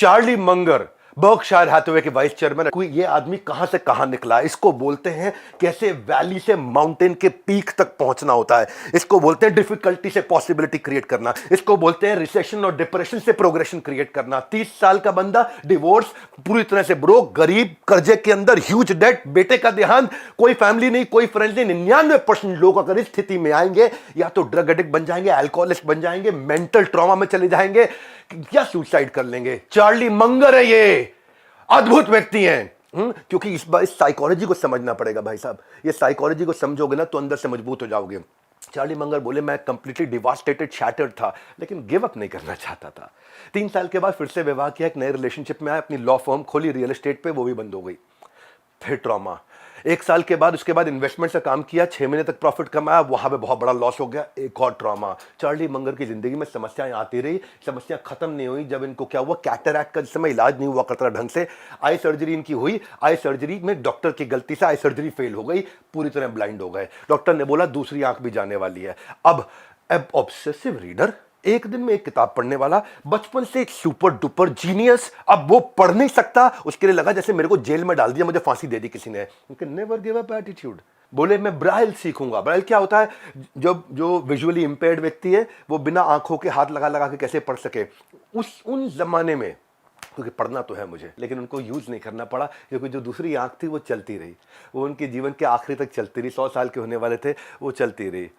Charlie Munger, Berkshire Hathaway के vice chairman. कोई ये आदमी कहां से कहां निकला? इसको बोलते हैं कैसे वैली से माउंटेन के पीक तक पहुंचना होता है। इसको बोलते हैं डिफिकल्टी से पॉसिबिलिटी क्रिएट करना। इसको बोलते हैं रिसेशन और डिप्रेशन से प्रोग्रेशन क्रिएट करना। 30 साल का बंदा, डिवोर्स, पूरी तरह से ब्रोक, गरीब, कर्जे के अंदर, ह्यूज डेट, बेटे का देहांत, कोई फैमिली नहीं, कोई फ्रेंड्स नहीं। 99% लोग अगर इस स्थिति में आएंगे या तो ड्रग एडिक्ट बन जाएंगे, अल्कोहलिस्ट बन जाएंगे, मेंटल ट्रॉमा में चले जाएंगे या सुसाइड कर लेंगे। चार्ली मंगर है ये, अद्भुत व्यक्ति हैं। क्योंकि इस बार इस साइकोलॉजी को समझना पड़ेगा भाई साहब। ये साइकोलॉजी को समझोगे ना तो अंदर से मजबूत हो जाओगे। चार्ली मंगर बोले, मैं कंप्लीटली डिवास्टेटेड, शैटर्ड था, लेकिन गिव अप नहीं करना चाहता था। 3 साल के बाद फिर से विवाह किया, एक नए रिलेशनशिप में आया, अपनी लॉ फर्म खोली रियल एस्टेट पे, वो भी बंद हो गई। फिर ट्रॉमा। 1 साल के बाद उसके बाद इन्वेस्टमेंट से काम किया, 6 महीने तक प्रॉफिट कमाया, वहां पे बहुत बड़ा लॉस हो गया, एक और ट्रॉमा। चार्ली मंगर की जिंदगी में समस्याएं आती रही, समस्या खत्म नहीं हुई। जब इनको क्या हुआ, कैटरैक्ट का जिस समय इलाज नहीं हुआ करता ढंग से, आई सर्जरी इनकी हुई। आई सर्जरी में डॉक्टर की गलती से आई सर्जरी फेल हो गई, पूरी तरह ब्लाइंड हो गए। डॉक्टर ने बोला दूसरी आंख भी जाने वाली है। अब ऑब्सेसिव रीडर, एक दिन में एक किताब पढ़ने वाला, बचपन से एक सुपर डुपर जीनियस, अब वो पढ़ नहीं सकता। उसके लिए लगा जैसे मेरे को जेल में डाल दिया, मुझे फांसी दे दी किसी ने। Never give up attitude. बोले मैं ब्राइल सीखूंगा। ब्राइल क्या होता है? जो विजुअली इंपेयर्ड व्यक्ति है वो बिना आंखों के हाथ लगा लगा के कैसे पढ़ सके। उन जमाने में, क्योंकि पढ़ना तो है मुझे, लेकिन उनको यूज नहीं करना पड़ा, क्योंकि जो दूसरी आंख थी वो चलती रही, वो उनके जीवन के आखिरी तक चलती रही। 100 साल के होने वाले थे, वो चलती रही।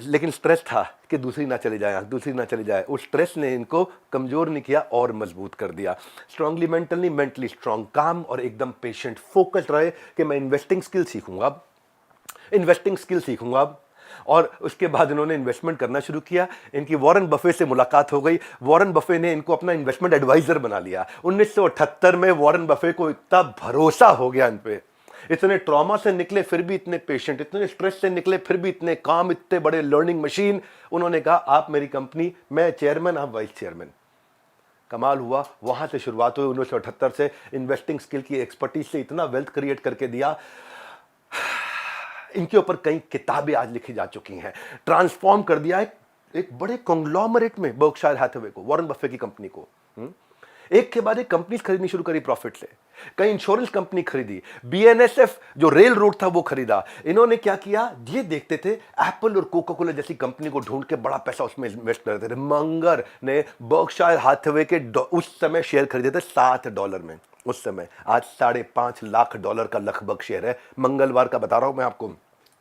लेकिन स्ट्रेस था कि दूसरी ना चली जाए, दूसरी ना चली जाए। उस स्ट्रेस ने इनको कमजोर नहीं किया और मजबूत कर दिया। स्ट्रांगली मेंटली, मेंटली स्ट्रांग, काम और एकदम पेशेंट, फोकस्ड रहे कि मैं इन्वेस्टिंग स्किल सीखूंगा, इन्वेस्टिंग स्किल सीखूंगा। और उसके बाद इन्होंने इन्वेस्टमेंट करना शुरू किया। इनकी वॉरेन बफे से मुलाकात हो गई। वॉरेन बफे ने इनको अपना इन्वेस्टमेंट एडवाइजर बना लिया। 1978 में वॉरेन बफे को इतना भरोसा हो गया इन पे, इतने ट्रॉमा से निकले फिर भी इतने पेशेंट, इतने स्ट्रेस से निकले फिर भी इतने काम, इतने बड़े लर्निंग मशीन। उन्होंने कहा आप मेरी कंपनी, मैं चेयरमैन, आप वाइस चेयरमैन। कमाल हुआ। वहां से शुरुआत हुई 1978 से। इन्वेस्टिंग स्किल की एक्सपर्टीज से इतना वेल्थ क्रिएट करके दिया। इनके ऊपर कई किताबें आज लिखी जा चुकी हैं। ट्रांसफॉर्म कर दिया एक बड़े कॉन्ग्लोमरेट में बर्कशायर हैथवे को, वॉरेन बफे की कंपनी को। एक के बाद एक कंपनीज खरीदनी शुरू करी प्रॉफिट से। कई इंश्योरेंस कंपनी खरीदी, बीएनएसएफ जो रेल रोड था वो खरीदा। इन्होंने क्या किया, ये देखते थे एप्पल और कोका कोला जैसी कंपनी को ढूंढ के बड़ा पैसा उसमें इन्वेस्ट करते थे। मंगर ने बर्कशायर हैथवे के उस समय शेयर खरीदे थे $7 में। उस समय, आज $5.5 लाख का लगभग शेयर है। मंगलवार का बता रहा हूं मैं आपको।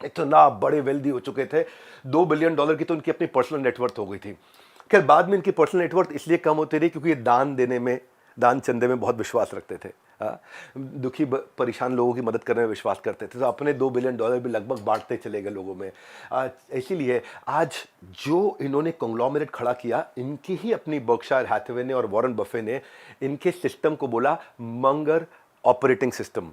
इतना बड़े वेल्दी हो चुके थे। $2 बिलियन की तो उनकी अपनी पर्सनल नेटवर्थ हो गई थी। खैर बाद में इनकी पर्सनल नेटवर्थ इसलिए कम होती रही क्योंकि ये दान देने में, दान चंदे में बहुत विश्वास रखते थे। दुखी परेशान लोगों की मदद करने में विश्वास करते थे, तो अपने $2 बिलियन भी लगभग बांटते चले गए लोगों में। इसीलिए आज जो इन्होंने कॉन्ग्लोमरेट खड़ा किया, इनकी ही अपनी बर्कशायर हैथवे ने और वॉरेन बफे ने इनके सिस्टम को बोला मंगर ऑपरेटिंग सिस्टम।